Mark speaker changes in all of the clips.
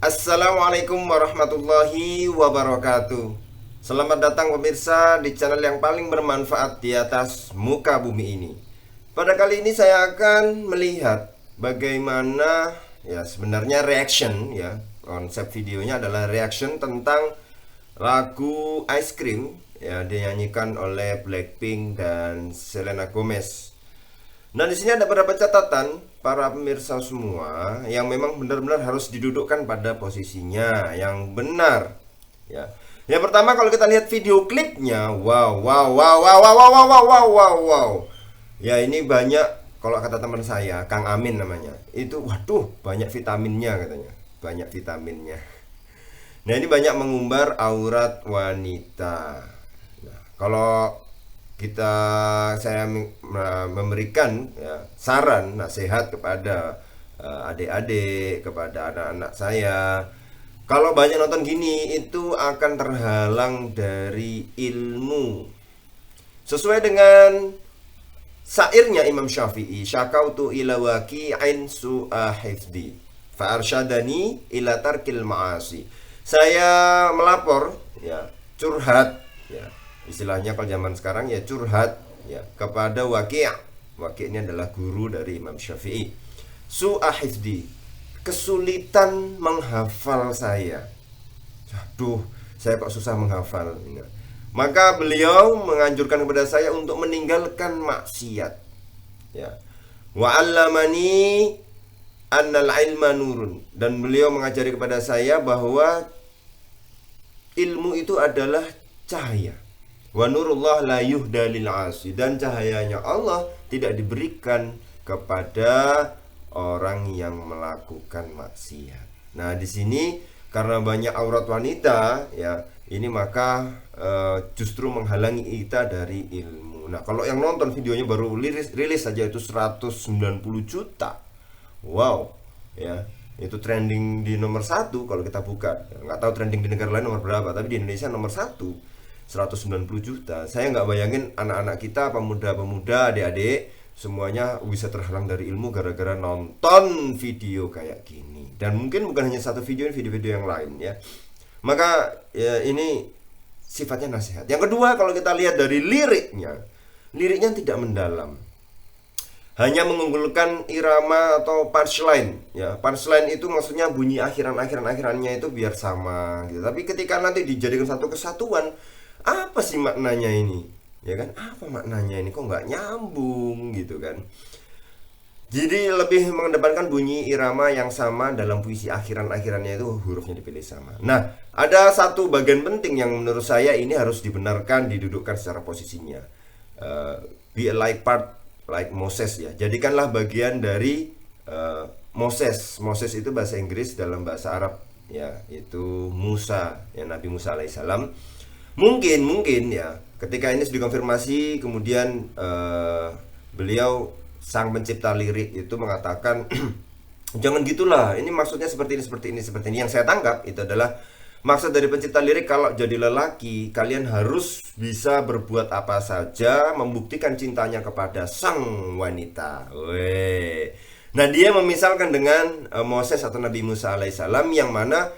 Speaker 1: Assalamualaikum warahmatullahi wabarakatuh. Selamat datang pemirsa di channel yang paling bermanfaat di atas muka bumi ini. Pada kali ini saya akan melihat bagaimana sebenarnya reaction ya. Konsep videonya adalah reaction tentang lagu Ice Cream ya, dinyanyikan oleh Blackpink dan Selena Gomez. Nah, di sini ada beberapa catatan para pemirsa semua yang memang benar-benar harus didudukkan pada posisinya yang benar. Ya. Yang pertama, kalau kita lihat video klipnya, wow, wow, wow, wow, wow, wow, wow, wow, wow, wow. Ya, ini banyak, kalau kata teman saya, Kang Amin namanya. Itu waduh, banyak vitaminnya katanya. Banyak vitaminnya. Nah, ini banyak mengumbar aurat wanita. Nah, kalau saya memberikan ya, saran nasihat kepada adik-adik, kepada anak-anak saya, kalau banyak nonton gini itu akan terhalang dari ilmu. Sesuai dengan syairnya Imam Syafi'i, syakautu ila waqi'in su'a hifdi fa arsyadani ila tarkil ma'asi. Saya melapor ya, curhat ya, istilahnya kalau zaman sekarang ya curhat ya kepada Waqi'. Waqi' ini adalah guru dari Imam Syafi'i. Su'ahifdi, kesulitan menghafal saya. Aduh, saya kok susah menghafal. Maka beliau menganjurkan kepada saya untuk meninggalkan maksiat. Ya. Wa 'allamani annal ilma nurun, dan beliau mengajari kepada saya bahwa ilmu itu adalah cahaya. Wa nurullah la yuhda lil 'asi, dan cahayanya Allah tidak diberikan kepada orang yang melakukan maksiat. Nah, di sini karena banyak aurat wanita ya, ini maka justru menghalangi kita dari ilmu. Nah, kalau yang nonton videonya baru rilis saja itu 190 juta. Wow, ya. Itu trending di nomor 1 kalau kita buka. Nggak tahu trending di negara lain nomor berapa, tapi di Indonesia nomor 1, 190 juta. Saya nggak bayangin anak-anak kita, pemuda-pemuda, adik-adik semuanya bisa terhalang dari ilmu gara-gara nonton video kayak gini. Dan mungkin bukan hanya satu video, video-video yang lain ya. Maka ya, ini sifatnya nasihat. Yang kedua, kalau kita lihat dari liriknya tidak mendalam, hanya mengunggulkan irama atau punchline ya. Punchline itu maksudnya bunyi akhirannya itu biar sama gitu. Tapi ketika nanti dijadikan satu kesatuan, apa sih maknanya ini? Ya kan, apa maknanya ini, kok nggak nyambung gitu kan. Jadi lebih mengedepankan bunyi irama yang sama dalam puisi akhirannya itu hurufnya dipilih sama. Nah, ada satu bagian penting yang menurut saya ini harus dibenarkan, didudukkan secara posisinya. Be a like part like Moses ya. Jadikanlah bagian dari Moses. Moses itu bahasa Inggris, dalam bahasa Arab ya, itu Musa ya, Nabi Musa alaihissalam. Mungkin ya, ketika ini sudah dikonfirmasi, kemudian beliau sang pencipta lirik itu mengatakan jangan gitulah, ini maksudnya seperti ini. Yang saya tangkap itu adalah maksud dari pencipta lirik, kalau jadi lelaki kalian harus bisa berbuat apa saja membuktikan cintanya kepada sang wanita. Nah, dia memisalkan dengan Moses atau Nabi Musa alaihissalam, yang mana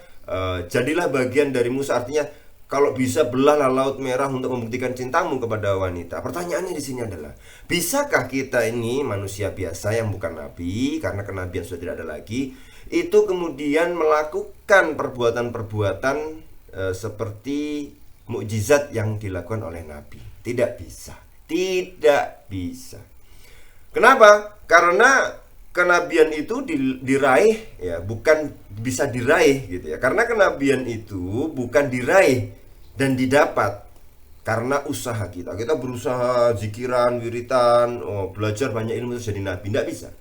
Speaker 1: jadilah bagian dari Musa, artinya kalau bisa belahlah laut merah untuk membuktikan cintamu kepada wanita. Pertanyaannya di sini adalah, bisakah kita ini manusia biasa yang bukan nabi, karena kenabian sudah tidak ada lagi, itu kemudian melakukan perbuatan-perbuatan seperti mukjizat yang dilakukan oleh nabi? Tidak bisa. Kenapa? Karena kenabian itu diraih ya, bukan bisa diraih gitu ya. Karena kenabian itu bukan diraih dan didapat karena usaha kita. Kita berusaha zikiran, wiritan, belajar banyak ilmu terus jadi nabi. Tidak bisa.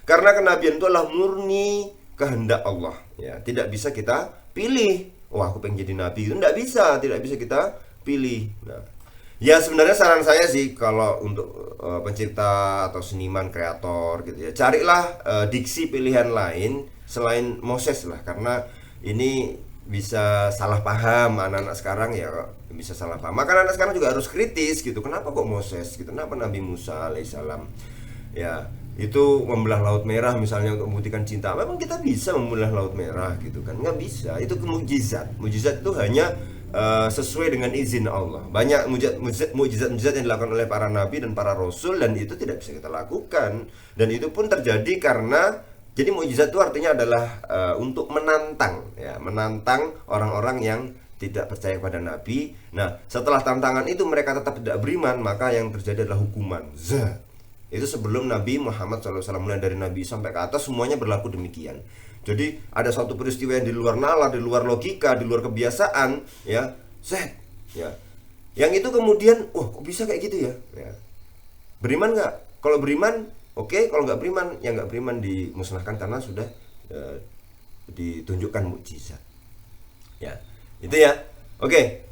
Speaker 1: Karena kenabian itu adalah murni kehendak Allah ya. Tidak bisa kita pilih, wah aku pengen jadi nabi, itu tidak bisa kita pilih. Nah, ya sebenarnya saran saya sih, kalau untuk pencipta atau seniman kreator gitu ya, carilah diksi pilihan lain selain Moses lah, karena ini bisa salah paham anak-anak sekarang ya, bisa salah paham. Maka anak-anak sekarang juga harus kritis gitu. Kenapa kok Moses gitu? Kenapa Nabi Musa alaihissalam? Ya, itu membelah laut merah misalnya untuk membuktikan cinta. Memang kita bisa membelah laut merah gitu kan? Nggak bisa. Itu mukjizat. Mukjizat itu hanya sesuai dengan izin Allah. Banyak mukjizat yang dilakukan oleh para nabi dan para rasul, dan itu tidak bisa kita lakukan. Dan itu pun terjadi karena, jadi mukjizat itu artinya adalah untuk menantang, ya, menantang orang-orang yang tidak percaya kepada Nabi. Nah, setelah tantangan itu mereka tetap tidak beriman, maka yang terjadi adalah hukuman. Itu sebelum Nabi Muhammad SAW, mulai dari Nabi sampai ke atas semuanya berlaku demikian. Jadi ada suatu peristiwa yang di luar nalar, di luar logika, di luar kebiasaan, ya, ya, yang itu kemudian, kok bisa kayak gitu ya? Ya. Beriman nggak? Kalau beriman, oke. Kalau nggak beriman, ya nggak beriman dimusnahkan karena sudah ditunjukkan mukjizat. Ya, itu ya. Oke.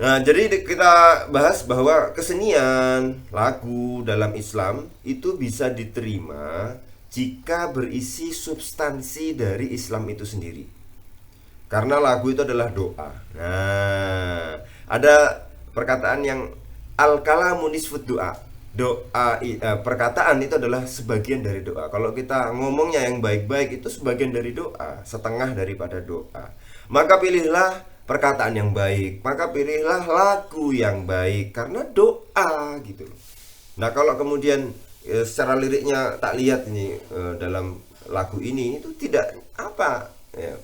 Speaker 1: Nah, jadi kita bahas bahwa kesenian lagu dalam Islam itu bisa diterima jika berisi substansi dari Islam itu sendiri. Karena lagu itu adalah doa. Nah, ada perkataan yang al-kalamu nisfud doa. Perkataan itu adalah sebagian dari doa. Kalau kita ngomongnya yang baik-baik itu sebagian dari doa, setengah daripada doa. Maka pilihlah perkataan yang baik, maka pilihlah lagu yang baik, karena doa gitu. Nah, kalau kemudian secara liriknya tak lihat ini dalam lagu ini itu tidak apa ya,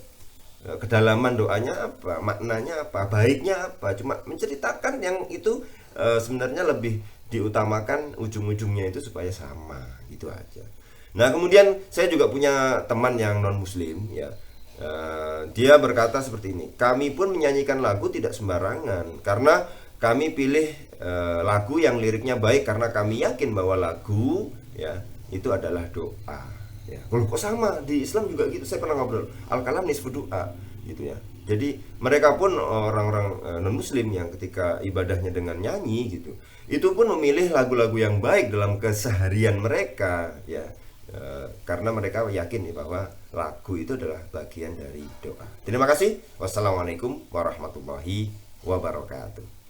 Speaker 1: kedalaman doanya apa, maknanya apa, baiknya apa, cuma menceritakan yang itu sebenarnya lebih diutamakan ujung-ujungnya itu supaya sama gitu aja. Nah, kemudian saya juga punya teman yang non muslim ya. Dia berkata seperti ini, kami pun menyanyikan lagu tidak sembarangan karena kami pilih lagu yang liriknya baik karena kami yakin bahwa lagu ya itu adalah doa. Ya, kok sama di Islam juga gitu. Saya pernah ngobrol, al-kalam nisfu doa gitu ya. Jadi mereka pun orang-orang non muslim yang ketika ibadahnya dengan nyanyi gitu, itu pun memilih lagu-lagu yang baik dalam keseharian mereka ya. Karena mereka yakin bahwa lagu itu adalah bagian dari doa. Terima kasih. Wassalamualaikum warahmatullahi wabarakatuh.